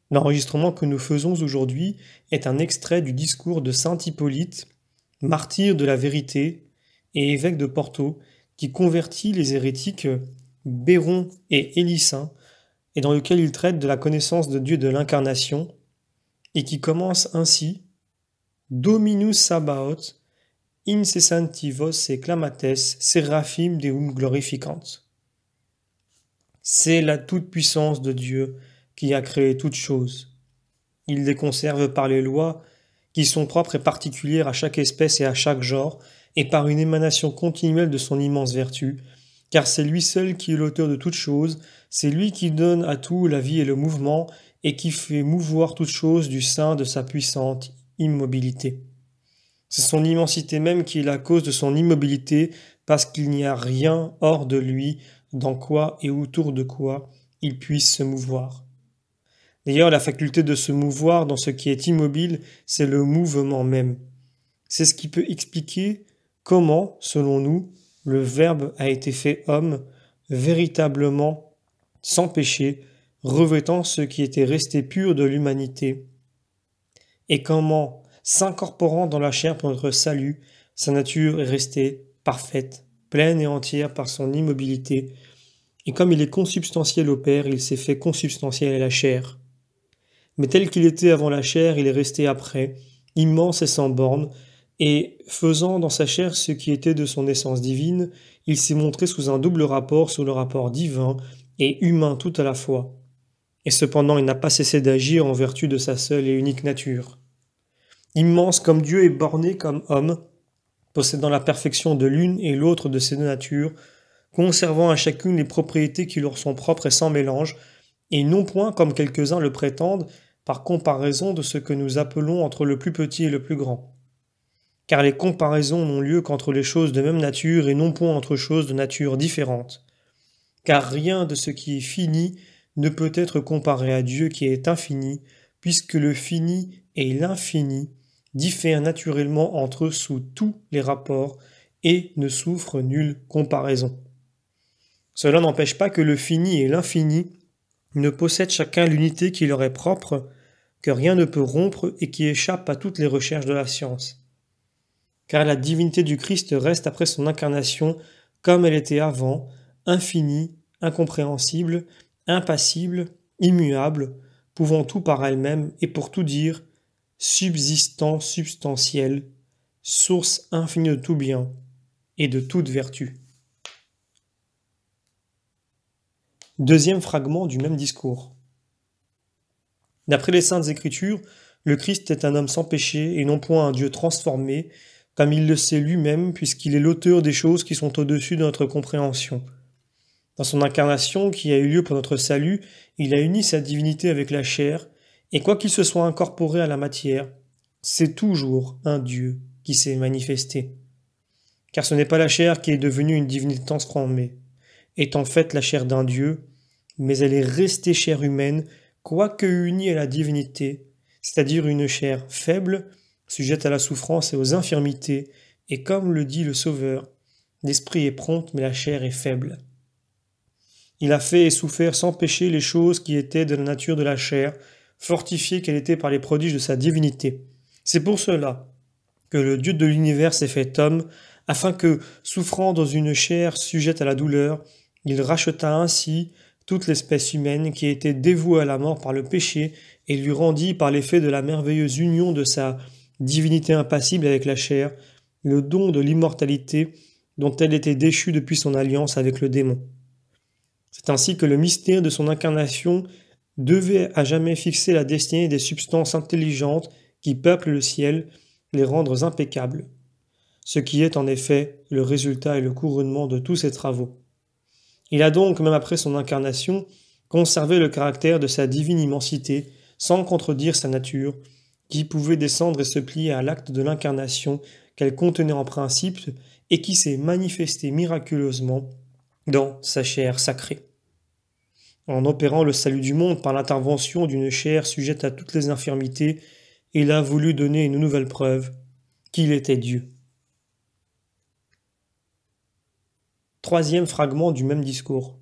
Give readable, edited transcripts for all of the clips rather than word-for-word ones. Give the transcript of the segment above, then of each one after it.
L'enregistrement que nous faisons aujourd'hui est un extrait du discours de saint Hippolyte, martyr de la vérité et évêque de Porto, qui convertit les hérétiques Béron et Élicin, et dans lequel il traite de la connaissance de Dieu et de l'incarnation, et qui commence ainsi: Dominus Sabaoth, incessanti voce clamates, seraphim deum glorificant. C'est la toute-puissance de Dieu qui a créé toutes choses. Il les conserve par les lois qui sont propres et particulières à chaque espèce et à chaque genre, et par une émanation continuelle de son immense vertu, car c'est lui seul qui est l'auteur de toutes choses, c'est lui qui donne à tout la vie et le mouvement, et qui fait mouvoir toutes choses du sein de sa puissante immobilité. C'est son immensité même qui est la cause de son immobilité, parce qu'il n'y a rien hors de lui, dans quoi et autour de quoi il puisse se mouvoir. D'ailleurs, la faculté de se mouvoir dans ce qui est immobile, c'est le mouvement même. C'est ce qui peut expliquer comment, selon nous, le Verbe a été fait homme, véritablement sans péché, revêtant ce qui était resté pur de l'humanité, et comment, s'incorporant dans la chair pour notre salut, sa nature est restée parfaite, pleine et entière par son immobilité, et comme il est consubstantiel au Père, il s'est fait consubstantiel à la chair. Mais tel qu'il était avant la chair, il est resté après, immense et sans bornes, et faisant dans sa chair ce qui était de son essence divine, il s'est montré sous un double rapport, sous le rapport divin et humain tout à la fois. Et cependant il n'a pas cessé d'agir en vertu de sa seule et unique nature. Immense comme Dieu et borné comme homme, possédant la perfection de l'une et l'autre de ces deux natures, conservant à chacune les propriétés qui leur sont propres et sans mélange, et non point, comme quelques-uns le prétendent, par comparaison de ce que nous appelons entre le plus petit et le plus grand. Car les comparaisons n'ont lieu qu'entre les choses de même nature et non point entre choses de nature différente. Car rien de ce qui est fini ne peut être comparé à Dieu qui est infini, puisque le fini et l'infini diffèrent naturellement entre eux sous tous les rapports et ne souffrent nulle comparaison. Cela n'empêche pas que le fini et l'infini ne possèdent chacun l'unité qui leur est propre, que rien ne peut rompre et qui échappe à toutes les recherches de la science. Car la divinité du Christ reste après son incarnation comme elle était avant, infinie, incompréhensible, impassible, immuable, pouvant tout par elle-même et pour tout dire, subsistant substantiel, source infinie de tout bien et de toute vertu. Deuxième fragment du même discours. D'après les Saintes Écritures, le Christ est un homme sans péché et non point un Dieu transformé, comme il le sait lui-même, puisqu'il est l'auteur des choses qui sont au-dessus de notre compréhension. Dans son incarnation, qui a eu lieu pour notre salut, il a uni sa divinité avec la chair, et quoiqu'il se soit incorporé à la matière, c'est toujours un Dieu qui s'est manifesté. Car ce n'est pas la chair qui est devenue une divinité transformée, est en fait la chair d'un Dieu, mais elle est restée chair humaine, quoique unie à la divinité, c'est-à-dire une chair faible, sujette à la souffrance et aux infirmités, et comme le dit le Sauveur, l'esprit est prompt, mais la chair est faible. Il a fait et souffert sans péché les choses qui étaient de la nature de la chair, fortifiée qu'elle était par les prodiges de sa divinité. C'est pour cela que le Dieu de l'univers s'est fait homme, afin que, souffrant dans une chair sujette à la douleur, il racheta ainsi toute l'espèce humaine qui était dévouée à la mort par le péché et lui rendit, par l'effet de la merveilleuse union de sa divinité impassible avec la chair, le don de l'immortalité dont elle était déchue depuis son alliance avec le démon. C'est ainsi que le mystère de son incarnation devait à jamais fixer la destinée des substances intelligentes qui peuplent le ciel, les rendre impeccables, ce qui est en effet le résultat et le couronnement de tous ses travaux. Il a donc, même après son incarnation, conservé le caractère de sa divine immensité, sans contredire sa nature, qui pouvait descendre et se plier à l'acte de l'incarnation qu'elle contenait en principe et qui s'est manifesté miraculeusement dans sa chair sacrée. En opérant le salut du monde par l'intervention d'une chair sujette à toutes les infirmités, il a voulu donner une nouvelle preuve qu'il était Dieu. Troisième fragment du même discours.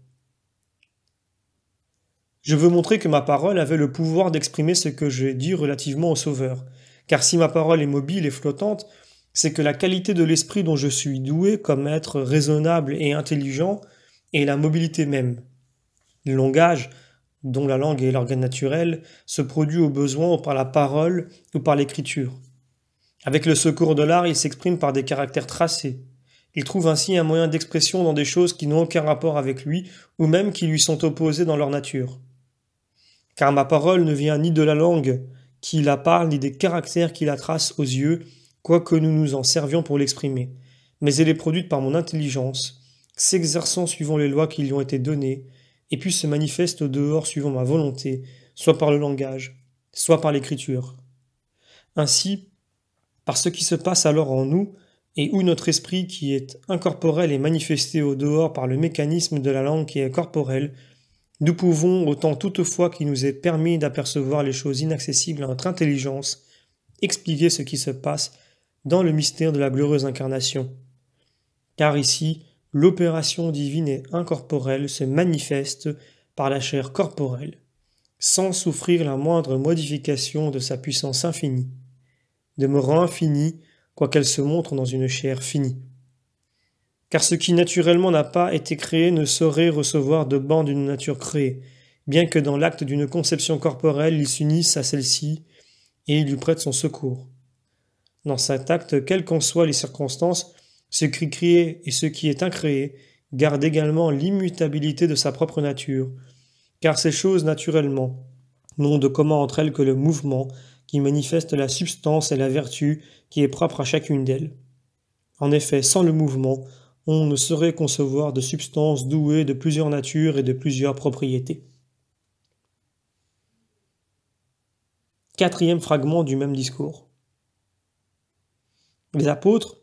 Je veux montrer que ma parole avait le pouvoir d'exprimer ce que j'ai dit relativement au Sauveur. Car si ma parole est mobile et flottante, c'est que la qualité de l'esprit dont je suis doué comme être raisonnable et intelligent est la mobilité même. Le langage, dont la langue est l'organe naturel, se produit au besoin ou par la parole ou par l'écriture. Avec le secours de l'art, il s'exprime par des caractères tracés. Il trouve ainsi un moyen d'expression dans des choses qui n'ont aucun rapport avec lui ou même qui lui sont opposées dans leur nature. Car ma parole ne vient ni de la langue qui la parle, ni des caractères qui la tracent aux yeux, quoique nous nous en servions pour l'exprimer, mais elle est produite par mon intelligence, s'exerçant suivant les lois qui lui ont été données, et puis se manifeste au dehors suivant ma volonté, soit par le langage, soit par l'écriture. Ainsi, par ce qui se passe alors en nous, et où notre esprit qui est incorporel est manifesté au dehors par le mécanisme de la langue qui est corporelle, nous pouvons, autant toutefois qu'il nous est permis d'apercevoir les choses inaccessibles à notre intelligence, expliquer ce qui se passe dans le mystère de la glorieuse incarnation. Car ici, l'opération divine et incorporelle se manifeste par la chair corporelle, sans souffrir la moindre modification de sa puissance infinie, demeurant infinie, quoiqu'elle se montre dans une chair finie. Car ce qui naturellement n'a pas été créé ne saurait recevoir de banc d'une nature créée, bien que dans l'acte d'une conception corporelle il s'unisse à celle-ci et il lui prête son secours. Dans cet acte, quelles qu'en soient les circonstances, ce qui est créé et ce qui est incréé garde également l'immutabilité de sa propre nature, car ces choses naturellement n'ont de commun entre elles que le mouvement qui manifeste la substance et la vertu qui est propre à chacune d'elles. En effet, sans le mouvement, on ne saurait concevoir de substance douée de plusieurs natures et de plusieurs propriétés. Quatrième fragment du même discours. Les apôtres,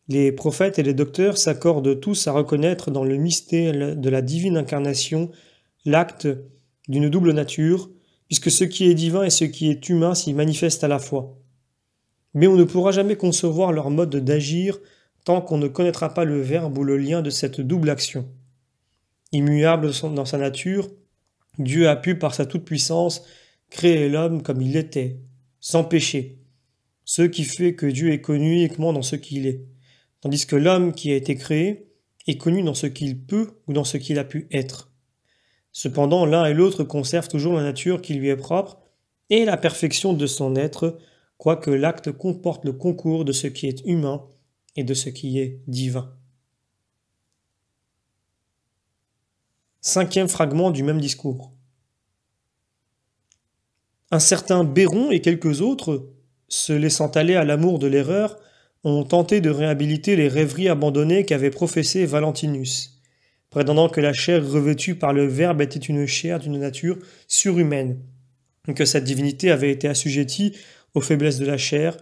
les prophètes et les docteurs s'accordent tous à reconnaître dans le mystère de la divine incarnation l'acte d'une double nature, puisque ce qui est divin et ce qui est humain s'y manifestent à la fois. Mais on ne pourra jamais concevoir leur mode d'agir tant qu'on ne connaîtra pas le verbe ou le lien de cette double action. Immuable dans sa nature, Dieu a pu, par sa toute-puissance, créer l'homme comme il était, sans péché, ce qui fait que Dieu est connu uniquement dans ce qu'il est, tandis que l'homme qui a été créé est connu dans ce qu'il peut ou dans ce qu'il a pu être. Cependant, l'un et l'autre conservent toujours la nature qui lui est propre et la perfection de son être, quoique l'acte comporte le concours de ce qui est humain et de ce qui est divin. Cinquième fragment du même discours. Un certain Béron et quelques autres, se laissant aller à l'amour de l'erreur, ont tenté de réhabiliter les rêveries abandonnées qu'avait professées Valentinus, prétendant que la chair revêtue par le Verbe était une chair d'une nature surhumaine, et que cette divinité avait été assujettie aux faiblesses de la chair,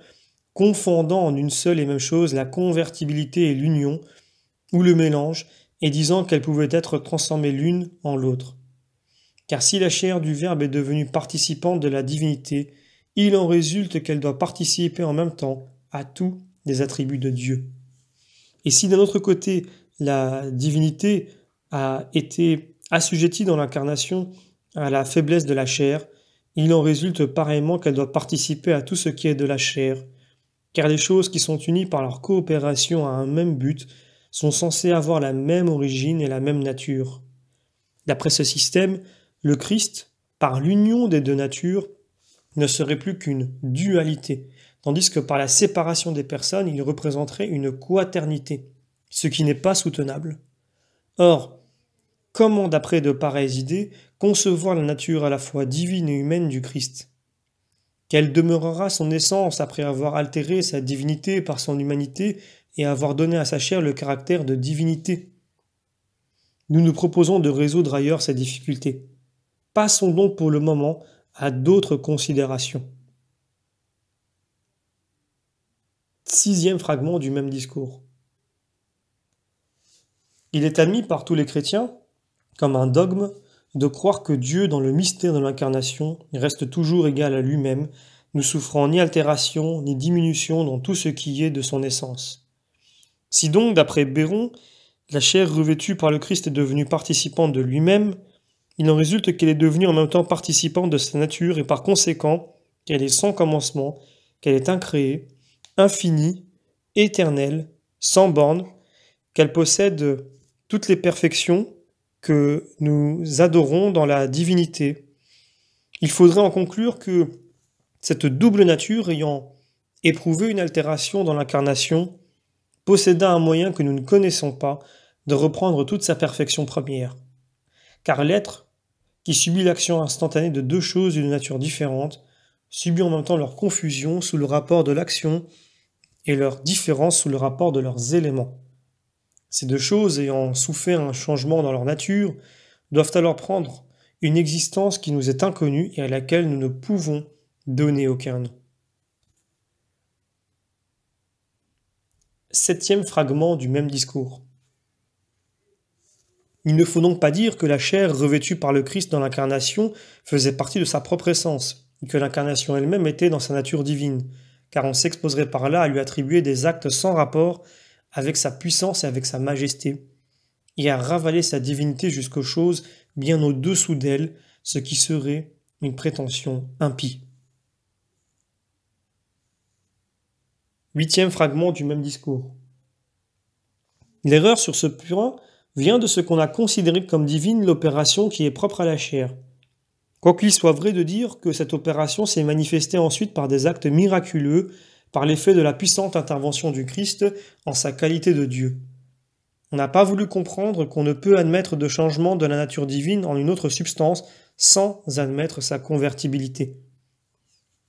confondant en une seule et même chose la convertibilité et l'union, ou le mélange, et disant qu'elles pouvaient être transformées l'une en l'autre. Car si la chair du Verbe est devenue participante de la divinité, il en résulte qu'elle doit participer en même temps à tous les attributs de Dieu. Et si d'un autre côté, la divinité a été assujettie dans l'incarnation à la faiblesse de la chair, il en résulte pareillement qu'elle doit participer à tout ce qui est de la chair, car les choses qui sont unies par leur coopération à un même but sont censées avoir la même origine et la même nature. D'après ce système, le Christ, par l'union des deux natures, ne serait plus qu'une dualité, tandis que par la séparation des personnes, il représenterait une quaternité, ce qui n'est pas soutenable. Or, comment, d'après de pareilles idées, concevoir la nature à la fois divine et humaine du Christ ? Quelle demeurera son essence après avoir altéré sa divinité par son humanité et avoir donné à sa chair le caractère de divinité ? Nous nous proposons de résoudre ailleurs ces difficultés. Passons donc pour le moment à d'autres considérations. Sixième fragment du même discours. Il est admis par tous les chrétiens, comme un dogme, de croire que Dieu, dans le mystère de l'incarnation, reste toujours égal à lui-même, ne souffrant ni altération ni diminution dans tout ce qui est de son essence. Si donc, d'après Béron, la chair revêtue par le Christ est devenue participante de lui-même, il en résulte qu'elle est devenue en même temps participante de sa nature et par conséquent qu'elle est sans commencement, qu'elle est incréée, infinie, éternelle, sans bornes, qu'elle possède toutes les perfections que nous adorons dans la divinité. Il faudrait en conclure que cette double nature ayant éprouvé une altération dans l'incarnation, posséda un moyen que nous ne connaissons pas de reprendre toute sa perfection première. Car l'être, qui subit l'action instantanée de deux choses d'une nature différente, subit en même temps leur confusion sous le rapport de l'action et leur différence sous le rapport de leurs éléments. Ces deux choses, ayant souffert un changement dans leur nature, doivent alors prendre une existence qui nous est inconnue et à laquelle nous ne pouvons donner aucun nom. 7e fragment du même discours. Il ne faut donc pas dire que la chair revêtue par le Christ dans l'incarnation faisait partie de sa propre essence, et que l'incarnation elle-même était dans sa nature divine, car on s'exposerait par là à lui attribuer des actes sans rapport avec sa puissance et avec sa majesté, et à ravaler sa divinité jusqu'aux choses bien au-dessous d'elle, ce qui serait une prétention impie. 8e fragment du même discours. L'erreur sur ce point vient de ce qu'on a considéré comme divine l'opération qui est propre à la chair. Quoiqu'il soit vrai de dire que cette opération s'est manifestée ensuite par des actes miraculeux, par l'effet de la puissante intervention du Christ en sa qualité de Dieu. On n'a pas voulu comprendre qu'on ne peut admettre de changement de la nature divine en une autre substance sans admettre sa convertibilité.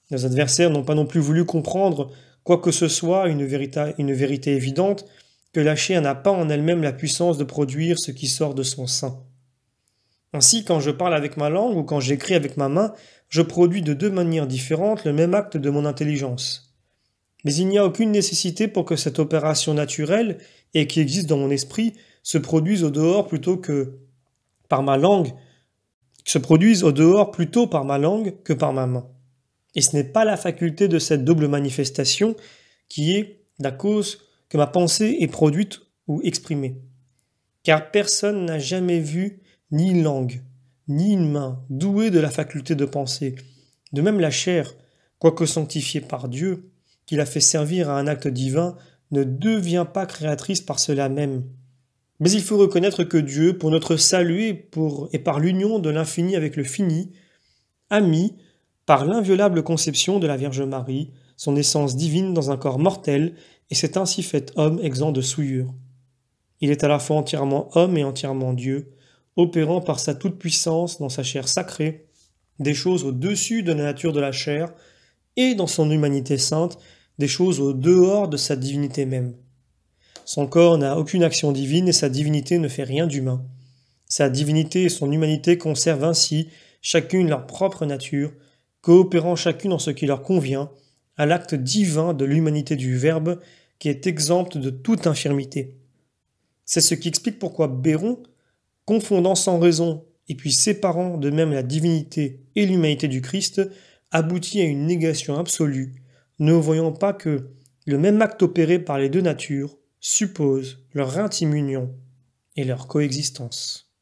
Nos adversaires n'ont pas non plus voulu comprendre, quoi que ce soit, une vérité évidente, que la chair n'a pas en elle-même la puissance de produire ce qui sort de son sein. Ainsi, quand je parle avec ma langue ou quand j'écris avec ma main, je produis de deux manières différentes le même acte de mon intelligence. Mais il n'y a aucune nécessité pour que cette opération naturelle, et qui existe dans mon esprit, se produise au dehors plutôt par ma langue que par ma main. Et ce n'est pas la faculté de cette double manifestation qui est la cause que ma pensée est produite ou exprimée. Car personne n'a jamais vu ni langue, ni une main douée de la faculté de penser. De même la chair, quoique sanctifiée par Dieu, qui l'a fait servir à un acte divin, ne devient pas créatrice par cela même. Mais il faut reconnaître que Dieu, pour notre salut et par l'union de l'infini avec le fini, a mis, par l'inviolable conception de la Vierge Marie, son essence divine dans un corps mortel, et s'est ainsi fait homme exempt de souillure. Il est à la fois entièrement homme et entièrement Dieu, opérant par sa toute-puissance dans sa chair sacrée, des choses au-dessus de la nature de la chair, et dans son humanité sainte, des choses au dehors de sa divinité même. Son corps n'a aucune action divine et sa divinité ne fait rien d'humain. Sa divinité et son humanité conservent ainsi chacune leur propre nature, coopérant chacune en ce qui leur convient, à l'acte divin de l'humanité du Verbe qui est exempte de toute infirmité. C'est ce qui explique pourquoi Béron, confondant sans raison et puis séparant de même la divinité et l'humanité du Christ, aboutit à une négation absolue, ne voyant pas que le même acte opéré par les deux natures suppose leur intime union et leur coexistence.